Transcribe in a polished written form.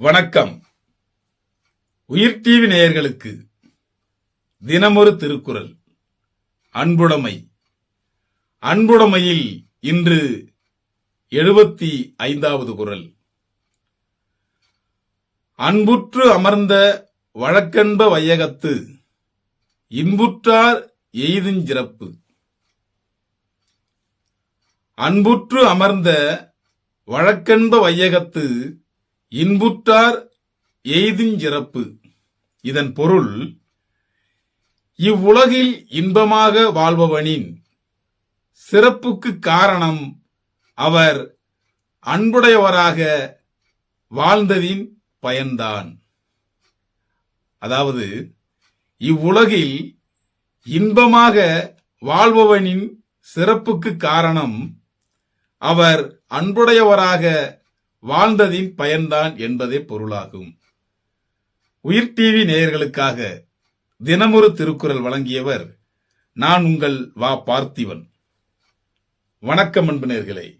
வணக்கம். உயிர் டிவி நேயர்களுக்கு தினமொரு திருக்குறள். அன்புடைமை. அன்புடைமையில் இன்று 75வது குறள். அன்புற்று அமர்ந்த வழக்கென்ப வையகத்து இன்புற்றார் எய்துஞ்சிறப்பு. அன்புற்று அமர்ந்த வழக்கென்ப வையகத்து இன்புற்றார் எய்துஞ்சிறப்பு. இதன் பொருள், இவ்வுலகில் இன்பமாக வாழ்பவனின் சிறப்புக்கு காரணம் அவர் அன்புடையவராக வாழ்ந்ததின் பயன்தான். அதாவது, இவ்வுலகில் இன்பமாக வாழ்பவனின் சிறப்புக்கு காரணம் அவர் அன்புடையவராக வாழ்ந்ததின் பயன்தான் என்பதே பொருளாகும். உயிர் டிவி நேயர்களுக்காக தினமொரு திருக்குறள் வழங்கியவர் நான் உங்கள் வா பார்த்திபன். வணக்கம் அன்பு நேயர்களே.